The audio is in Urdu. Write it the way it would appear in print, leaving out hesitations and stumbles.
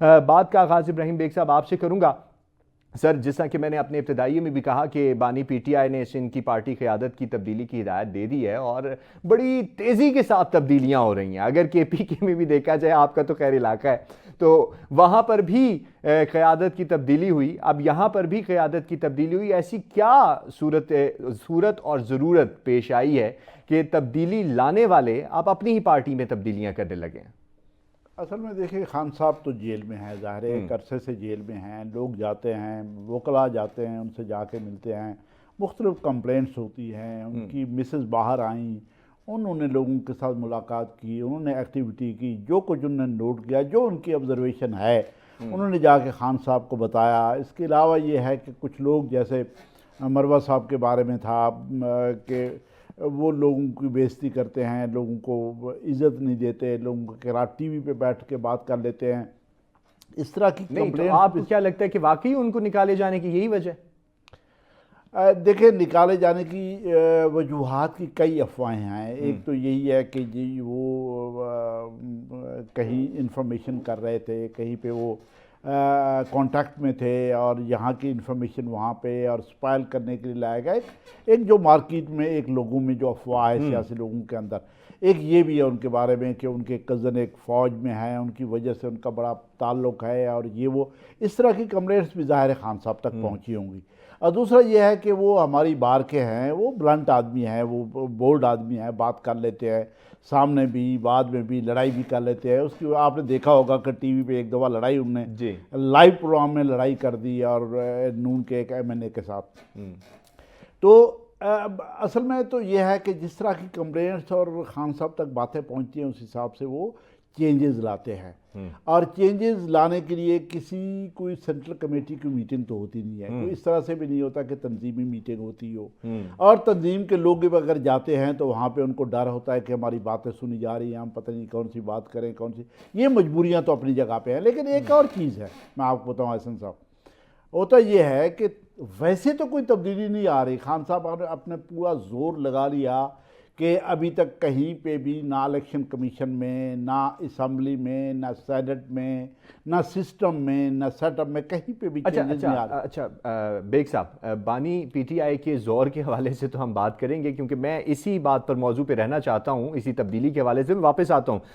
بات کا آغاز ابراہیم بیگ صاحب آپ سے کروں گا. سر، جس طرح کہ میں نے اپنے ابتدائی میں بھی کہا کہ بانی پی ٹی آئی نے ان کی پارٹی قیادت کی تبدیلی کی ہدایت دے دی ہے اور بڑی تیزی کے ساتھ تبدیلیاں ہو رہی ہیں. اگر کے پی کے میں بھی دیکھا جائے، آپ کا تو خیر علاقہ ہے، تو وہاں پر بھی قیادت کی تبدیلی ہوئی، اب یہاں پر بھی قیادت کی تبدیلی ہوئی. ایسی کیا صورت اور ضرورت پیش آئی ہے کہ تبدیلی لانے والے آپ اپنی ہی پارٹی میں تبدیلیاں کرنے لگے ہیں؟ اصل میں دیکھیں، خان صاحب تو جیل میں ہیں، ظاہر ہے ایک عرصے سے جیل میں ہیں. لوگ جاتے ہیں، وکلاء جاتے ہیں، ان سے جا کے ملتے ہیں، مختلف کمپلینٹس ہوتی ہیں. ان کی مسز باہر آئیں، انہوں نے لوگوں کے ساتھ ملاقات کی، انہوں نے ایکٹیویٹی کی، جو کچھ انہوں نے نوٹ کیا، جو ان کی آبزرویشن ہے انہوں نے جا کے خان صاحب کو بتایا. اس کے علاوہ یہ ہے کہ کچھ لوگ جیسے مروہ صاحب کے بارے میں تھا کہ وہ لوگوں کی بےعزتی کرتے ہیں، لوگوں کو عزت نہیں دیتے، لوگوں کے رات ٹی وی پہ بیٹھ کے بات کر لیتے ہیں، اس طرح کی نہیں تو کمپلینٹس. آپ کو کیا لگتا ہے کہ واقعی ان کو نکالے جانے کی یہی وجہ؟ دیکھیں، نکالے جانے کی وجوہات کی کئی افواہیں ہیں. ایک تو یہی ہے کہ جی وہ کہیں انفارمیشن کر رہے تھے، کہیں پہ وہ کانٹیکٹ میں تھے اور یہاں کی انفارمیشن وہاں پہ اور سپائل کرنے کے لیے لایا گیا. ایک جو مارکیٹ میں ایک لوگوں میں جو افواہ ہے سیاسی لوگوں کے اندر، ایک یہ بھی ہے ان کے بارے میں کہ ان کے کزن ایک فوج میں ہیں، ان کی وجہ سے ان کا بڑا تعلق ہے، اور یہ وہ اس طرح کی کمپلینٹس بھی ظاہر خان صاحب تک پہنچی ہوں گی. اور دوسرا یہ ہے کہ وہ ہماری بار کے ہیں، وہ بلنٹ آدمی ہیں، وہ بولڈ آدمی ہیں، بات کر لیتے ہیں، سامنے بھی بعد میں بھی لڑائی بھی کر لیتے ہیں. اس کی آپ نے دیکھا ہوگا کہ ٹی وی پہ ایک دفعہ لڑائی انہوں نے لائیو پروگرام میں لڑائی کر دی اور نون کے ایک ایم این اے کے ساتھ. تو اصل میں تو یہ ہے کہ جس طرح کی کمپلینٹس اور خان صاحب تک باتیں پہنچتی ہیں، اس حساب سے وہ چینجز لاتے ہیں. اور چینجز لانے کے لیے کوئی سینٹرل کمیٹی کی میٹنگ تو ہوتی نہیں ہے، کوئی اس طرح سے بھی نہیں ہوتا کہ تنظیمی میٹنگ ہوتی ہو. اور تنظیم کے لوگ اگر جاتے ہیں تو وہاں پہ ان کو ڈر ہوتا ہے کہ ہماری باتیں سنی جا رہی ہیں، ہم پتہ نہیں کون سی بات کریں، کون سی. یہ مجبوریاں تو اپنی جگہ پہ ہیں. لیکن ایک اور چیز ہے، میں آپ کو بتاؤں احسن صاحب، ہوتا یہ ہے کہ ویسے تو کوئی تبدیلی نہیں آ رہی. خان صاحب نے اپنے پورا زور لگا لیا کہ ابھی تک کہیں پہ بھی نہ الیکشن کمیشن میں، نہ اسمبلی میں، نہ سینٹ میں، نہ سسٹم میں، نہ سیٹ اپ میں، کہیں پہ بھی چینجز نہیں آ رہے. اچھا بیگ صاحب، بانی پی ٹی آئی کے زور کے حوالے سے تو ہم بات کریں گے، کیونکہ میں اسی بات پر موضوع پہ رہنا چاہتا ہوں، اسی تبدیلی کے حوالے سے میں واپس آتا ہوں.